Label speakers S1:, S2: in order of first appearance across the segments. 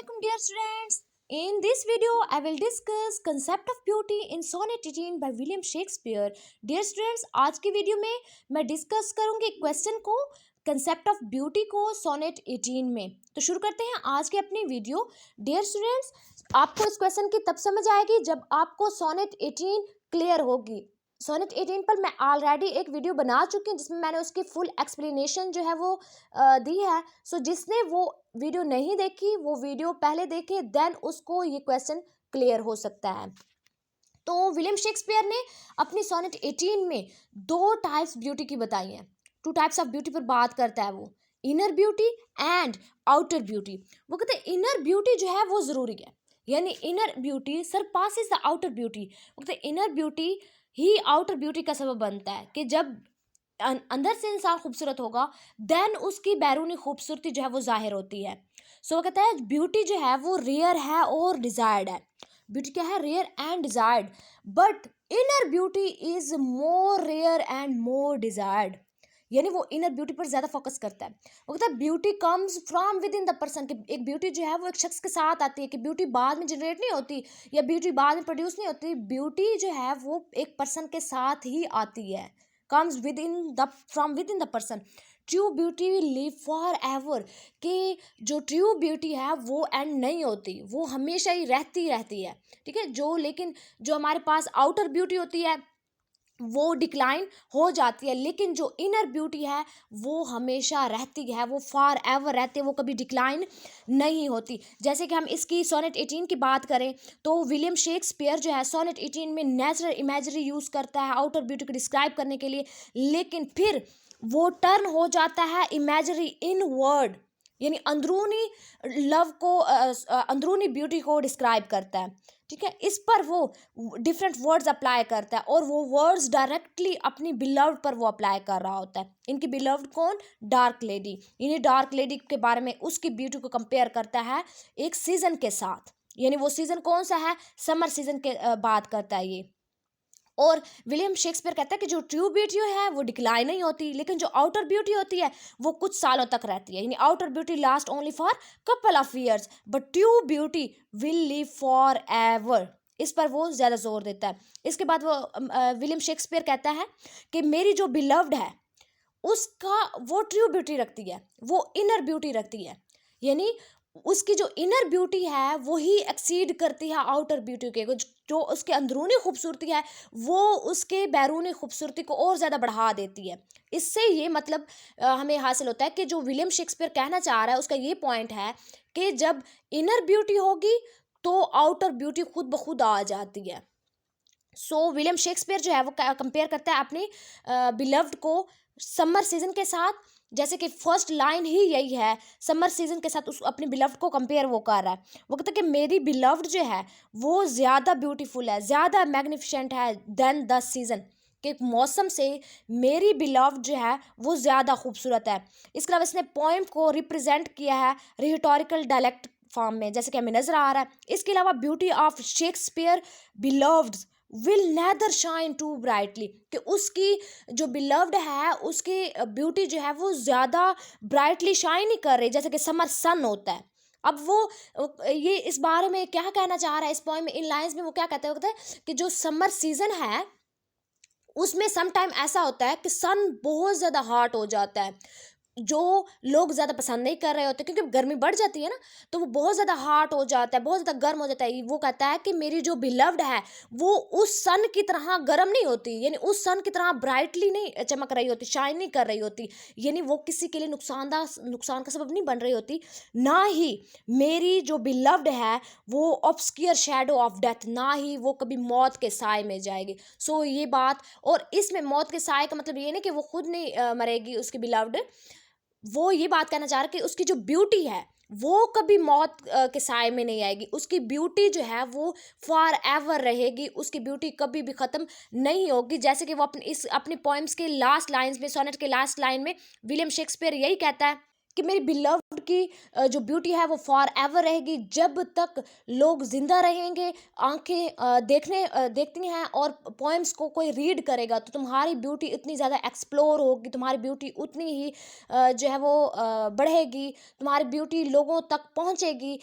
S1: Assalamualaikum dear students. In this video I will discuss concept of beauty in sonnet 18 by William Shakespeare. Dear students, आज की video में मैं discuss करूंगी question को, concept of beauty को sonnet 18 में। तो शुरू करते हैं आज की अपनी वीडियो। डियर स्टूडेंट्स, आपको इस क्वेश्चन की तब समझ आएगी जब आपको सोनेट 18 क्लियर होगी। सोनेट 18 पर मैं ऑलरेडी एक वीडियो बना चुकी हूँ जिसमें मैंने उसकी फुल एक्सप्लेनेशन जो है वो दी है। सो जिसने वो वीडियो नहीं देखी वो वीडियो पहले देखे, देन उसको ये क्वेश्चन क्लियर हो सकता है। तो विलियम शेक्सपियर ने अपनी सोनेट 18 में दो टाइप्स ब्यूटी की बताई हैं। टू टाइप्स ऑफ ब्यूटी पर बात करता है वो, inner beauty and outer beauty. वो कहते हैं इनर ब्यूटी जो है वो ज़रूरी है, यानी inner beauty surpasses the outer beauty. वो कहते हैं इनर ब्यूटी ही आउटर ब्यूटी का सबब बनता है कि जब अंदर से इंसान खूबसूरत होगा देन उसकी बैरूनी खूबसूरती जो है वो जाहिर होती है। सो कहता है ब्यूटी जो है वो रेयर है और डिज़ायर्ड है। ब्यूटी क्या है? Rare and desired, but inner beauty is more rare and more desired, यानी वो इनर ब्यूटी पर ज़्यादा फोकस करता है। वो कहता है beauty comes from with in the person, कि एक ब्यूटी जो है वो एक शख्स के साथ आती है, कि ब्यूटी बाद में जनरेट नहीं होती या ब्यूटी बाद में प्रोड्यूस नहीं होती। ब्यूटी जो है वो एक पर्सन के साथ ही आती है, comes with in the from with in the person. True beauty will live for ever, कि जो ट्रू ब्यूटी है वो एंड नहीं होती, वो हमेशा ही रहती है, ठीक है। लेकिन जो हमारे पास आउटर ब्यूटी होती है वो डिक्लाइन हो जाती है, लेकिन जो इनर ब्यूटी है वो हमेशा रहती है, वो फॉर एवर रहती है, वो कभी डिक्लाइन नहीं होती। जैसे कि हम इसकी सोनेट 18 की बात करें तो विलियम शेक्सपियर जो है सोनेट 18 में नेचुरल इमेजरी यूज़ करता है आउटर ब्यूटी को डिस्क्राइब करने के लिए, लेकिन फिर वो टर्न हो जाता है इमेजरी इन वर्ड, यानी अंदरूनी लव को अंदरूनी ब्यूटी को डिस्क्राइब करता है, ठीक है। इस पर वो डिफरेंट वर्ड्स अप्लाई करता है और वो वर्ड्स डायरेक्टली अपनी बिलव्ड पर वो अप्लाई कर रहा होता है। इनकी बिलव्ड कौन? Dark lady. इन्हीं डार्क लेडी के बारे में उसकी ब्यूटी को कंपेयर करता है एक सीजन के साथ, यानी वो सीजन कौन सा है? समर सीजन के बात करता है ये। और विलियम शेक्सपियर कहता है कि जो ट्रू ब्यूटी है वो डिक्लाइन नहीं होती, लेकिन जो आउटर ब्यूटी होती है वो कुछ सालों तक रहती है, यानी outer beauty last only for couple of years but true beauty will live for ever. इस पर वो ज़्यादा जोर देता है। इसके बाद वो विलियम शेक्सपियर कहता है कि मेरी जो बिलव्ड है उसका वो ट्रू ब्यूटी रखती है, वो इनर ब्यूटी रखती है, यानी उसकी जो इनर ब्यूटी है वो ही एक्सीड करती है आउटर ब्यूटी के। जो उसके अंदरूनी खूबसूरती है वो उसके बैरूनी खूबसूरती को और ज़्यादा बढ़ा देती है। इससे ये मतलब हमें हासिल होता है कि जो विलियम शेक्सपियर कहना चाह रहा है उसका ये पॉइंट है कि जब इनर ब्यूटी होगी तो आउटर ब्यूटी खुद ब खुद आ जाती है। सो विलियम शेक्सपियर जो है वो कंपेयर करता है अपनी बिलव्ड को समर सीजन के साथ, जैसे कि फर्स्ट लाइन ही यही है, समर सीजन के साथ उस अपनी बिलव्ड को कंपेयर वो कर रहा है। वो कहता है कि मेरी बिलव्ड जो है वो ज़्यादा ब्यूटीफुल है, ज़्यादा मैग्निफिसेंट है देन द सीजन, कि मौसम से मेरी बिलव्ड जो है वो ज़्यादा खूबसूरत है। इसके अलावा इसने पोएम को रिप्रेजेंट किया है रिटोरिकल डायलेक्ट फॉर्म में, जैसे कि हमें नज़र आ रहा है। इसके अलावा beauty of Shakespeare beloved will neither shine too brightly, कि उसकी जो बिलव्ड है उसकी ब्यूटी जो है वो ज़्यादा ब्राइटली शाइन नहीं कर रही जैसे कि समर सन होता है। अब वो ये इस बारे में क्या कहना चाह रहा है इस पोएम में, इन लाइंस में वो क्या कहते हैं? वो कहते हैं कि जो समर सीजन है उसमें सम टाइम ऐसा होता है कि सन बहुत ज़्यादा हॉट हो जाता है, जो लोग ज़्यादा पसंद नहीं कर रहे होते, क्योंकि गर्मी बढ़ जाती है ना, तो वो बहुत ज़्यादा हॉट हो जाता है, बहुत ज़्यादा गर्म हो जाता है। वो कहता है कि मेरी जो बिलव्ड है वो उस सन की तरह गर्म नहीं होती, यानी उस सन की तरह ब्राइटली नहीं चमक रही होती, शाइन नहीं कर रही होती, यानी वो किसी के लिए नुकसान का सबब नहीं बन रही होती। ना ही मेरी जो बिलव्ड है वो ऑब्सक्योर शैडो ऑफ डेथ, ना ही वो कभी मौत के साए में जाएगी। सो ये बात, और इसमें मौत के साए का मतलब ये नहीं कि वो खुद नहीं मरेगी उसकी बिलव्ड, वो ये बात कहना चाह रहा है कि उसकी जो ब्यूटी है वो कभी मौत के साए में नहीं आएगी, उसकी ब्यूटी जो है वो फॉर एवर रहेगी, उसकी ब्यूटी कभी भी ख़त्म नहीं होगी। जैसे कि वो अपनी पोइम्स के लास्ट लाइंस में, सोनेट के लास्ट लाइन में विलियम शेक्सपियर यही कहता है कि मेरी बिलव्ड की जो ब्यूटी है वो फॉर एवर रहेगी। जब तक लोग ज़िंदा रहेंगे, आँखें देखती हैं और पोएम्स को कोई रीड करेगा, तो तुम्हारी ब्यूटी इतनी ज़्यादा एक्सप्लोर होगी, तुम्हारी ब्यूटी उतनी ही जो है वो बढ़ेगी, तुम्हारी ब्यूटी लोगों तक पहुँचेगी,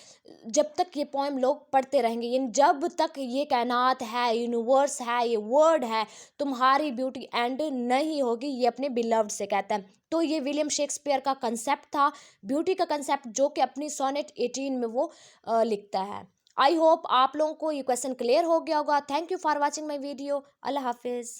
S1: जब तक ये पोएम लोग पढ़ते रहेंगे। यानी जब तक ये कायनात है, यूनिवर्स है, ये वर्ल्ड है, तुम्हारी ब्यूटी एंड नहीं होगी, ये अपने बिलव्ड से कहता है। तो ये विलियम शेक्सपियर का कंसेप्ट था, ब्यूटी का कंसेप्ट, जो कि अपनी सोनेट 18 में वो लिखता है। आई होप आप लोगों को ये क्वेश्चन क्लियर हो गया होगा। Thank you for watching my video. अल्लाह हाफिज़।